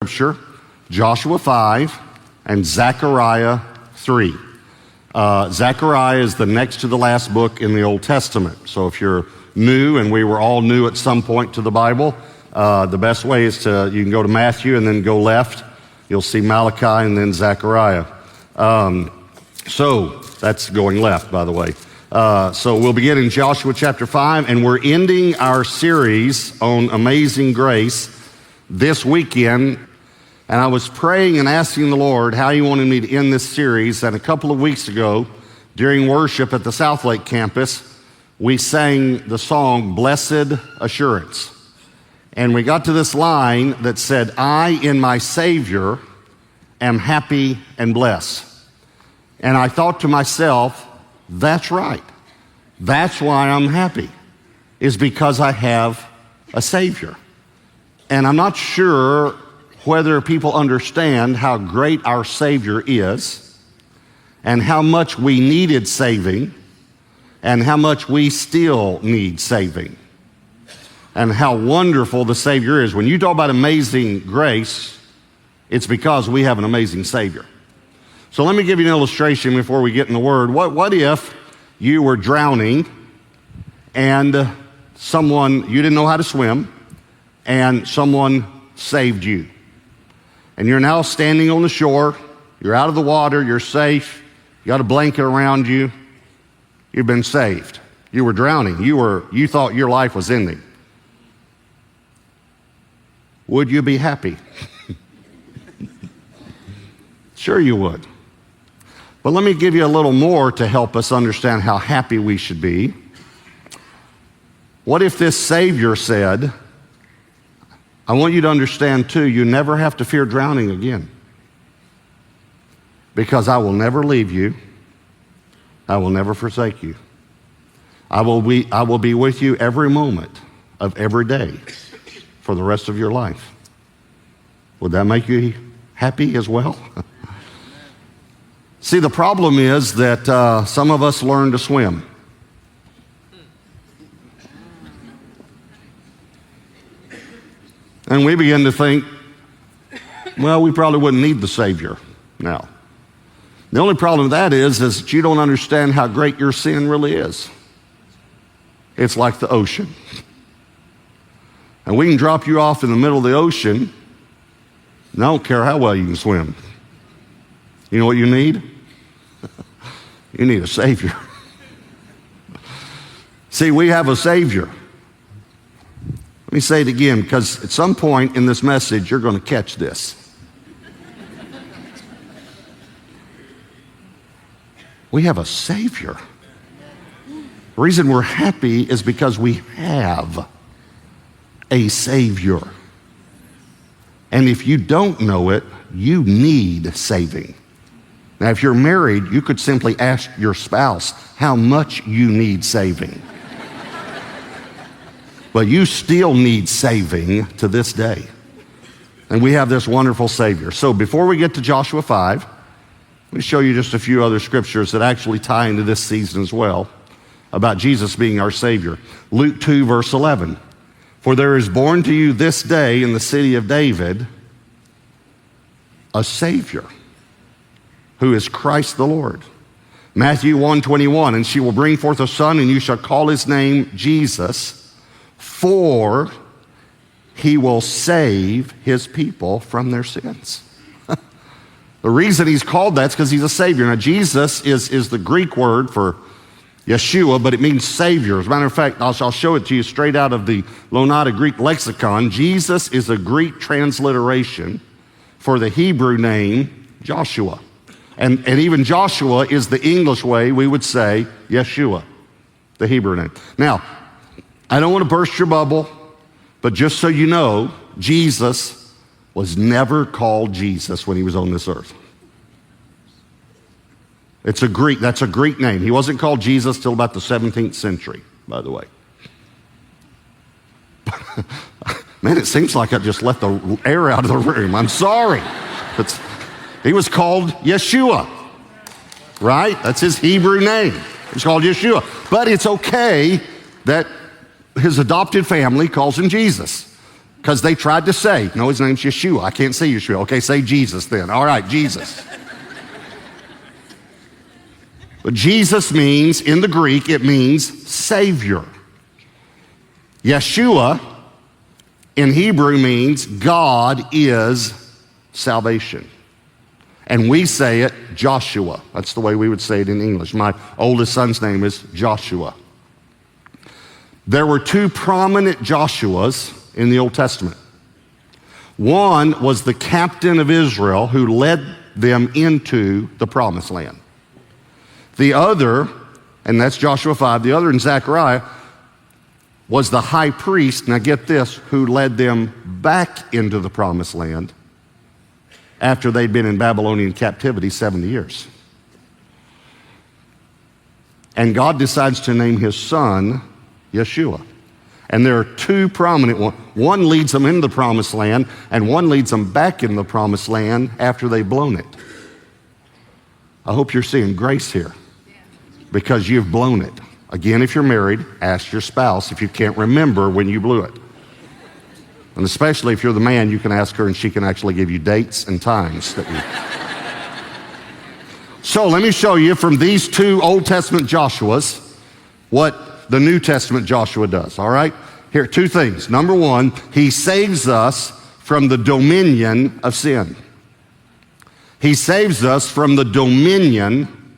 Scripture, Joshua 5 and Zechariah 3. Zechariah is the next to the last book in the Old Testament. So if you're new, and we were all new at some point to the Bible, the best way is you can go to Matthew and then go left. You'll see Malachi and then Zechariah. So that's going left, by the way. So we'll begin in Joshua chapter 5, and we're ending our series on Amazing Grace this weekend. And I was praying and asking the Lord how He wanted me to end this series. And a couple of weeks ago, during worship at the South Lake campus, we sang the song, Blessed Assurance. And we got to this line that said, I in my Savior am happy and blessed. And I thought to myself, that's right. That's why I'm happy, is because I have a Savior. And I'm not sure whether people understand how great our Savior is and how much we needed saving and how much we still need saving and how wonderful the Savior is. When you talk about amazing grace, it's because we have an amazing Savior. So let me give you an illustration before we get in the Word. What if you were drowning and you didn't know how to swim, and someone saved you? And you're now standing on the shore, you're out of the water, you're safe, you got a blanket around you, you've been saved. You were drowning, you thought your life was ending. Would you be happy? Sure you would. But let me give you a little more to help us understand how happy we should be. What if this Savior said, I want you to understand too, you never have to fear drowning again, because I will never leave you. I will never forsake you. I will be with you every moment of every day for the rest of your life. Would that make you happy as well? See, the problem is that some of us learn to swim. And we begin to think, well, we probably wouldn't need the Savior now. The only problem with that is that you don't understand how great your sin really is. It's like the ocean. And we can drop you off in the middle of the ocean, and I don't care how well you can swim. You know what you need? You need a Savior. See, we have a Savior. Let me say it again, because at some point in this message, you're going to catch this. We have a Savior. The reason we're happy is because we have a Savior. And if you don't know it, you need saving. Now, if you're married, you could simply ask your spouse how much you need saving. But you still need saving to this day. And we have this wonderful Savior. So before we get to Joshua 5, let me show you just a few other scriptures that actually tie into this season as well about Jesus being our Savior. Luke 2, verse 11. For there is born to you this day in the city of David a Savior, who is Christ the Lord. Matthew 1:21, and she will bring forth a son, and you shall call his name Jesus, for he will save his people from their sins. The reason he's called that is because he's a Savior. Now, Jesus is the Greek word for Yeshua, but it means Savior. As a matter of fact, I'll show it to you straight out of the Lonata Greek lexicon. Jesus is a Greek transliteration for the Hebrew name Joshua. And even Joshua is the English way we would say Yeshua, the Hebrew name. Now, I don't want to burst your bubble, but just so you know, Jesus was never called Jesus when he was on this earth. That's a Greek name. He wasn't called Jesus till about the 17th century, by the way. Man, it seems like I just let the air out of the room. I'm sorry. He was called Yeshua, right? That's his Hebrew name. He's called Yeshua. But it's okay that his adopted family calls him Jesus. Because they tried to say, no, his name's Yeshua. I can't say Yeshua. Okay, say Jesus then. All right, Jesus. But Jesus means, in the Greek, it means Savior. Yeshua, in Hebrew, means God is salvation. And we say it Joshua. That's the way we would say it in English. My oldest son's name is Joshua. There were two prominent Joshuas in the Old Testament. One was the captain of Israel who led them into the promised land. The other, and that's Joshua 5, the other in Zechariah, was the high priest, now get this, who led them back into the promised land after they'd been in Babylonian captivity 70 years. And God decides to name his son Yeshua. And there are two prominent ones. One leads them into the promised land, and one leads them back in the promised land after they've blown it. I hope you're seeing grace here, because you've blown it. Again, if you're married, ask your spouse if you can't remember when you blew it. And especially if you're the man, you can ask her and she can actually give you dates and times. So let me show you from these two Old Testament Joshuas what the New Testament Joshua does, all right? Here, two things. Number one, he saves us from the dominion of sin. He saves us from the dominion,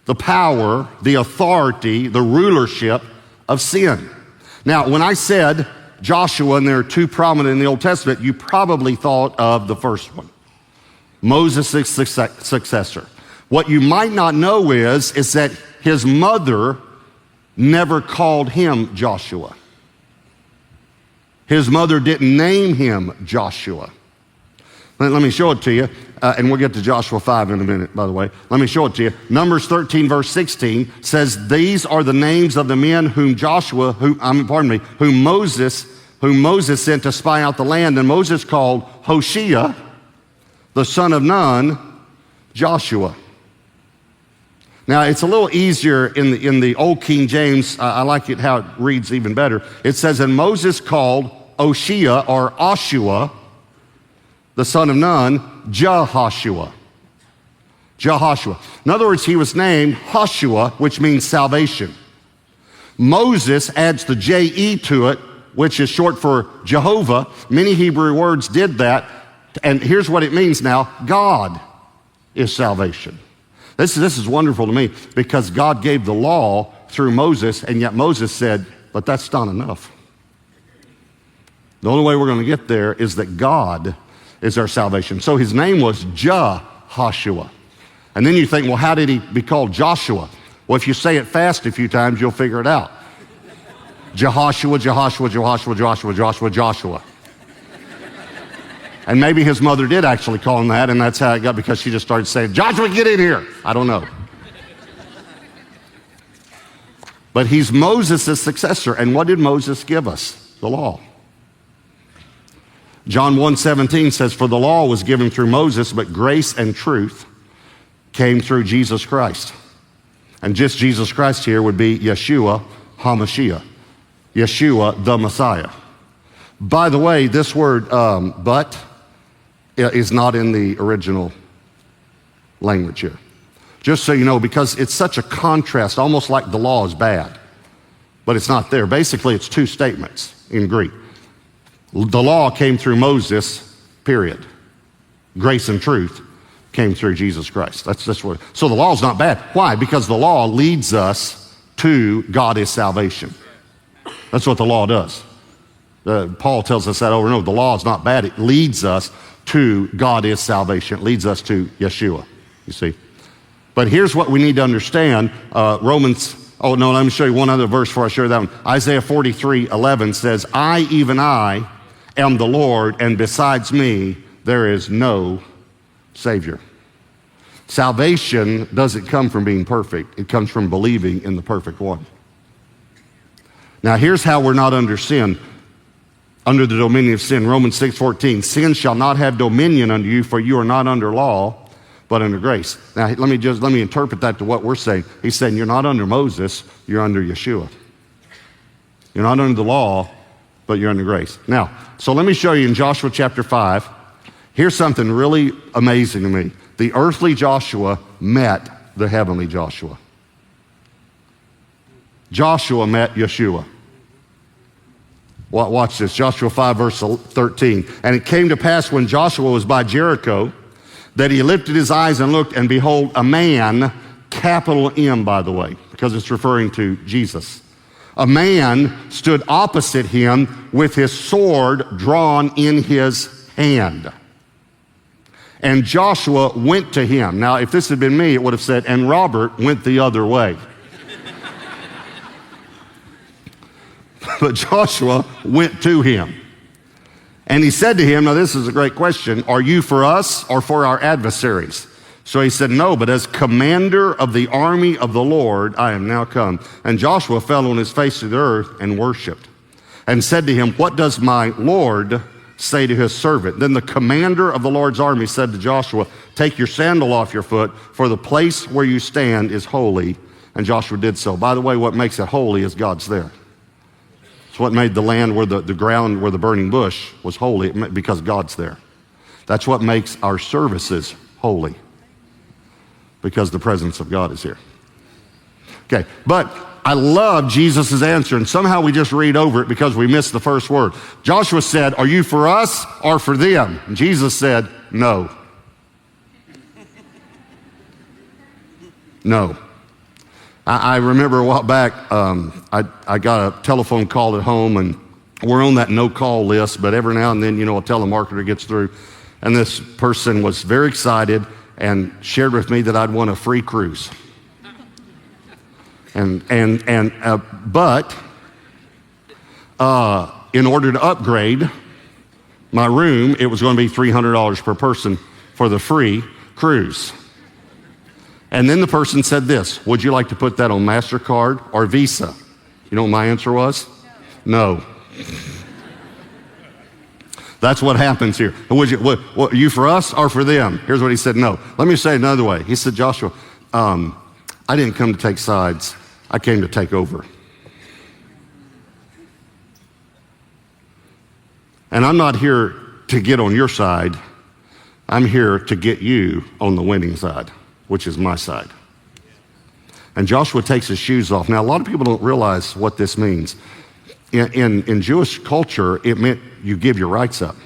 the power, the authority, the rulership of sin. Now, when I said Joshua, and there are two prominent in the Old Testament, you probably thought of the first one, Moses' successor. What you might not know is that his mother never called him Joshua. His mother didn't name him Joshua. Let me show it to you, and we'll get to Joshua 5 in a minute, by the way. Let me show it to you. Numbers 13, verse 16 says, these are the names of the men whom Moses sent to spy out the land. And Moses called Hoshea, the son of Nun, Joshua. Now, it's a little easier in the Old King James. I like it how it reads even better. It says, and Moses called Hoshea, or Oshua, the son of Nun, Jehoshua. Jehoshua. In other words, he was named Hoshua, which means salvation. Moses adds the J-E to it, which is short for Jehovah. Many Hebrew words did that. And here's what it means now. God is salvation. This is wonderful to me, because God gave the law through Moses, and yet Moses said, but that's not enough. The only way we're going to get there is that God is our salvation. So his name was Jehoshua. And then you think, well, how did he be called Joshua? Well, if you say it fast a few times, you'll figure it out. Jehoshua, Jehoshua, Jehoshua, Joshua, Joshua, Joshua. And maybe his mother did actually call him that, and that's how it got, because she just started saying, Joshua, get in here. I don't know. But he's Moses' successor. And what did Moses give us? The law. John 1:17 says, for the law was given through Moses, but grace and truth came through Jesus Christ. And just Jesus Christ here would be Yeshua HaMashiach. Yeshua, the Messiah. By the way, this word, but, is not in the original language here. Just so you know, because it's such a contrast, almost like the law is bad, but it's not there. Basically, it's two statements in Greek. The law came through Moses, period. Grace and truth came through Jesus Christ. That's what. So the law is not bad. Why? Because the law leads us to God is salvation. That's what the law does. Paul tells us that over and over. The law is not bad. It leads us to God is salvation. It leads us to Yeshua, you see. But here's what we need to understand. Let me show you one other verse before I show you that one. Isaiah 43:11 says, I, even I, am the Lord, and besides me, there is no Savior. Salvation doesn't come from being perfect. It comes from believing in the perfect one. Now, here's how we're not under sin, under the dominion of sin. Romans 6:14, sin shall not have dominion under you, for you are not under law, but under grace. Now, let me interpret that to what we're saying. He's saying you're not under Moses, you're under Yeshua. You're not under the law, but you're under grace. Now, so let me show you in Joshua chapter 5. Here's something really amazing to me. The earthly Joshua met the heavenly Joshua. Joshua met Yeshua. Watch this, Joshua 5 verse 13. And it came to pass when Joshua was by Jericho that he lifted his eyes and looked, and behold, a man, capital M by the way, because it's referring to Jesus. A man stood opposite him with his sword drawn in his hand. And Joshua went to him. Now, if this had been me, it would have said, and Robert went the other way. But Joshua went to him. And he said to him, now this is a great question, are you for us or for our adversaries? So he said, no, but as commander of the army of the Lord, I am now come. And Joshua fell on his face to the earth and worshiped, and said to him, what does my Lord say to his servant? Then the commander of the Lord's army said to Joshua, take your sandal off your foot, for the place where you stand is holy. And Joshua did so. By the way, what makes it holy is God's there. It's what made the land where the ground where the burning bush was holy, because God's there. That's what makes our services holy, because the presence of God is here. Okay, but I love Jesus' answer, and somehow we just read over it because we missed the first word. Joshua said, are you for us or for them? And Jesus said, no. No. I remember a while back, I got a telephone call at home, and we're on that no-call list, but every now and then, a telemarketer gets through, and this person was very excited and shared with me that I'd won a free cruise. But in order to upgrade my room, it was going to be $300 per person for the free cruise. And then the person said this, would you like to put that on MasterCard or Visa? You know what my answer was? No. That's what happens here. What, you for us or for them? Here's what he said, no. Let me say it another way. He said, Joshua, I didn't come to take sides. I came to take over. And I'm not here to get on your side. I'm here to get you on the winning side, which is my side. And Joshua takes his shoes off. Now, a lot of people don't realize what this means. In Jewish culture, it meant you give your rights up.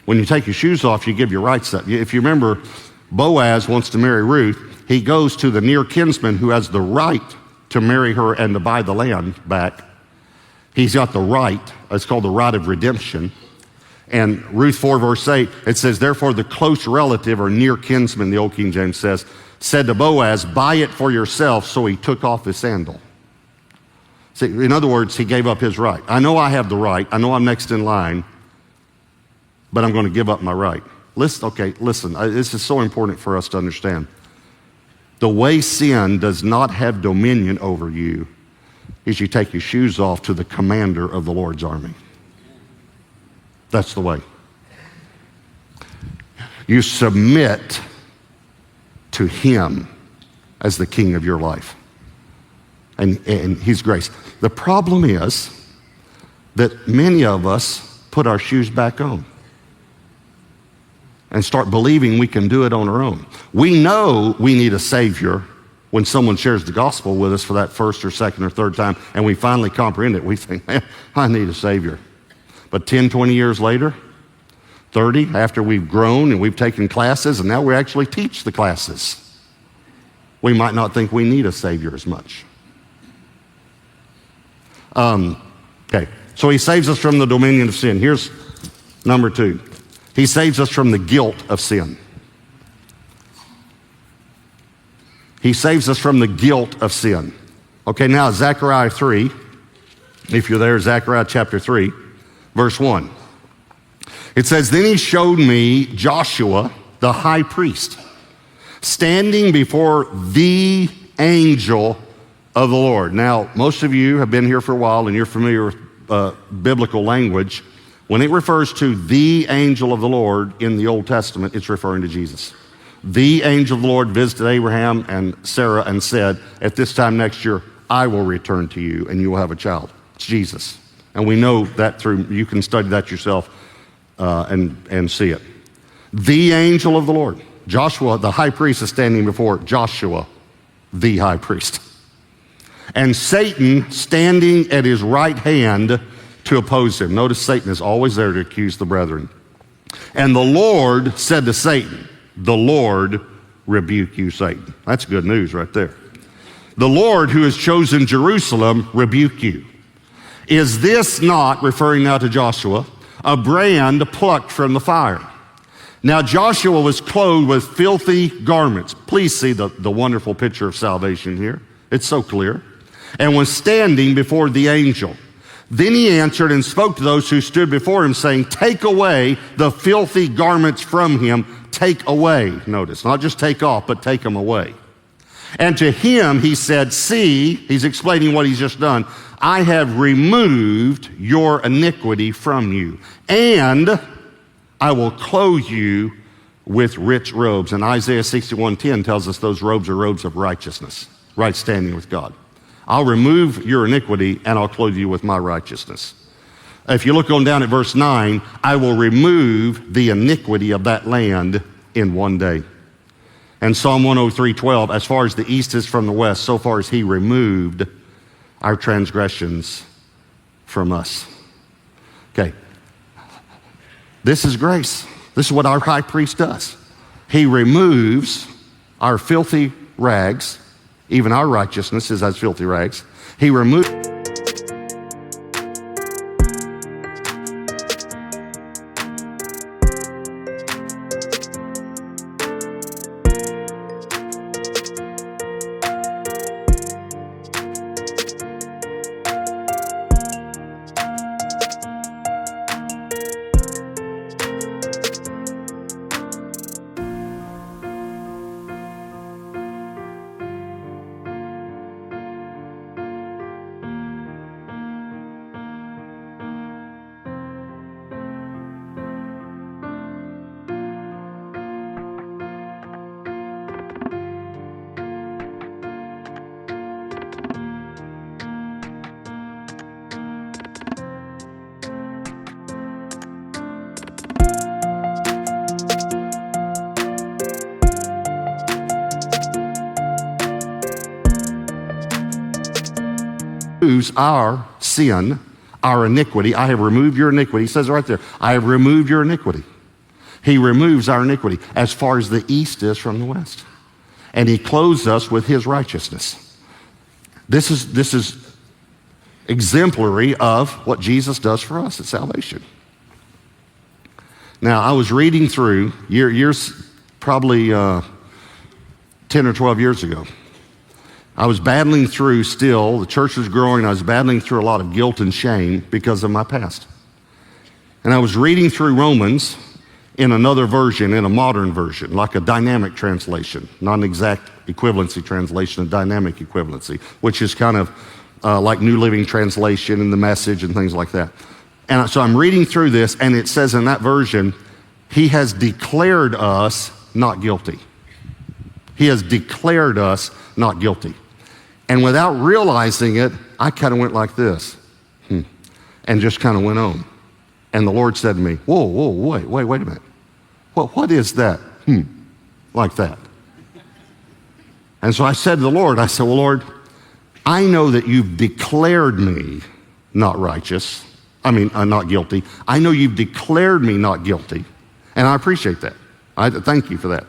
When you take your shoes off, you give your rights up. If you remember, Boaz wants to marry Ruth. He goes to the near kinsman who has the right to marry her and to buy the land back. He's got the right. It's called the right of redemption. And Ruth 4 verse 8, it says, therefore the close relative or near kinsman, the old King James says, said to Boaz, buy it for yourself. So he took off his sandal. See, in other words, he gave up his right. I know I have the right. I know I'm next in line, but I'm going to give up my right. Listen, this is so important for us to understand. The way sin does not have dominion over you is you take your shoes off to the commander of the Lord's army. That's the way. You submit to him as the king of your life. And he's grace. The problem is that many of us put our shoes back on and start believing we can do it on our own. We know we need a Savior when someone shares the gospel with us for that first or second or third time, and we finally comprehend it. We think, man, I need a Savior. But 10, 20 years later, 30, after we've grown and we've taken classes, and now we actually teach the classes, we might not think we need a Savior as much. Okay, so he saves us from the dominion of sin. Here's number 2. He saves us from the guilt of sin. He saves us from the guilt of sin. Okay, now Zechariah 3, if you're there, Zechariah chapter 3, verse 1. It says, then he showed me Joshua, the high priest, standing before the angel of the Lord. Now, most of you have been here for a while and you're familiar with biblical language. When it refers to the angel of the Lord in the Old Testament, it's referring to Jesus. The angel of the Lord visited Abraham and Sarah and said, at this time next year, I will return to you and you will have a child. It's Jesus. And we know that through, you can study that yourself and see it. The angel of the Lord. Joshua, the high priest, is standing before Joshua, the high priest. And Satan standing at his right hand to oppose him. Notice Satan is always there to accuse the brethren. And the Lord said to Satan, the Lord rebuke you, Satan. That's good news right there. The Lord who has chosen Jerusalem rebuke you. Is this not, referring now to Joshua, a brand plucked from the fire? Now Joshua was clothed with filthy garments. Please see the wonderful picture of salvation here. It's so clear. And was standing before the angel. Then he answered and spoke to those who stood before him, saying, take away the filthy garments from him. Take away. Notice, not just take off, but take them away. And to him he said, see, he's explaining what he's just done. I have removed your iniquity from you, and I will clothe you with rich robes. And Isaiah 61:10 tells us those robes are robes of righteousness, right standing with God. I'll remove your iniquity and I'll clothe you with my righteousness. If you look on down at verse 9, I will remove the iniquity of that land in one day. And Psalm 103:12, as far as the east is from the west, so far as he removed our transgressions from us. Okay. This is grace. This is what our high priest does. He removes our filthy rags. Even our righteousness is as filthy rags. He removes. Our sin, our iniquity. I have removed your iniquity. He says it right there. I have removed your iniquity. He removes our iniquity as far as the east is from the west. And he clothes us with his righteousness. This is exemplary of what Jesus does for us at salvation. Now, I was reading through years, probably 10 or 12 years ago. I was battling through still, the church was growing, I was battling through a lot of guilt and shame because of my past. And I was reading through Romans in another version, in a modern version, like a dynamic translation, not an exact equivalency translation, a dynamic equivalency, which is kind of like New Living Translation and the Message and things like that. And so I'm reading through this, and it says in that version, he has declared us not guilty. He has declared us not guilty. And without realizing it, I kind of went like this, and just kind of went on. And the Lord said to me, whoa, wait a minute. What is that? Like that. And so I said to the Lord, I said, well, Lord, I know that you've declared me not righteous. Not guilty. I know you've declared me not guilty. And I appreciate that. I thank you for that.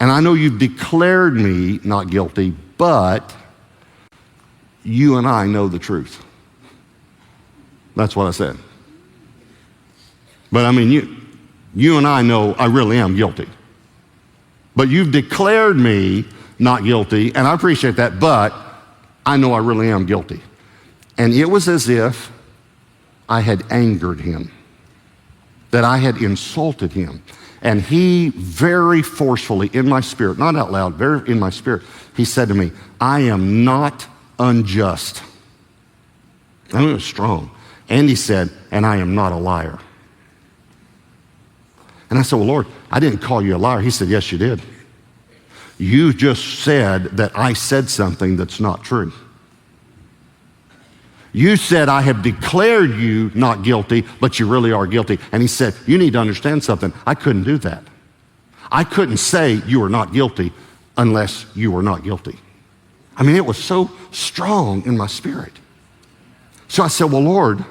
And I know you've declared me not guilty, but you and I know the truth. That's what I said. But I mean, you and I know I really am guilty. But you've declared me not guilty, and I appreciate that, but I know I really am guilty. And it was as if I had angered him, that I had insulted him. And he very forcefully, in my spirit, not out loud, very in my spirit, he said to me, I am not unjust. I mean, it was strong. And he said, and I am not a liar. And I said, well, Lord, I didn't call you a liar. He said, yes, you did. You just said that I said something that's not true. You said I have declared you not guilty, but you really are guilty. And he said, you need to understand something. I couldn't do that. I couldn't say you were not guilty unless you were not guilty. I mean, it was so strong in my spirit. So I said, well, Lord,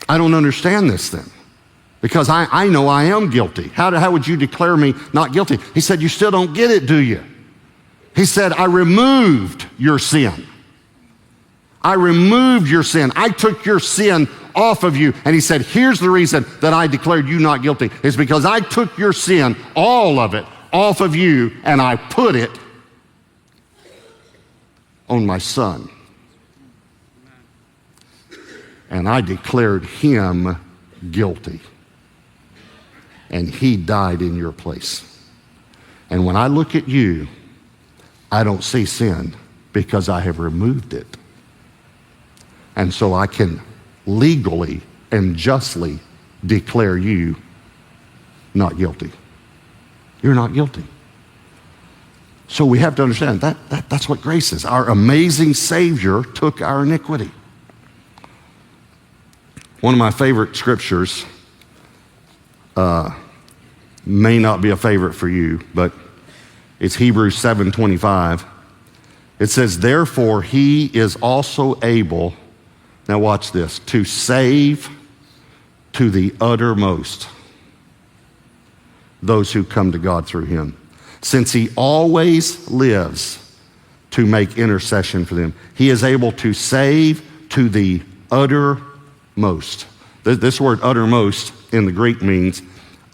I don't understand this then. Because I know I am guilty. How would you declare me not guilty? He said, you still don't get it, do you? He said, I removed your sin. I removed your sin. I took your sin off of you. And he said, here's the reason that I declared you not guilty. Is because I took your sin, all of it, off of you, and I put it on my son. And I declared him guilty. And he died in your place. And when I look at you, I don't see sin because I have removed it. And so I can legally and justly declare you not guilty. You're not guilty. So we have to understand that's what grace is. Our amazing Savior took our iniquity. One of my favorite scriptures may not be a favorite for you, but it's Hebrews 7:25. It says, therefore he is also able, now watch this, to save to the uttermost those who come to God through him, since he always lives to make intercession for them. He is able to save to the uttermost. This word uttermost in the Greek means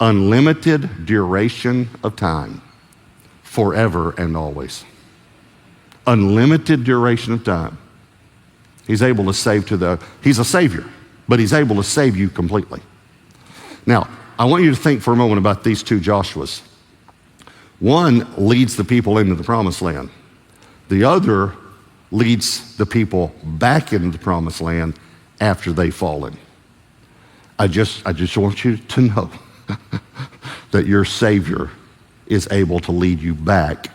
unlimited duration of time, forever and always. Unlimited duration of time. He's able to save he's a Savior, but he's able to save you completely. Now, I want you to think for a moment about these two Joshuas. One leads the people into the promised land. The other leads the people back into the promised land after they've fallen. I just want you to know that your Savior is able to lead you back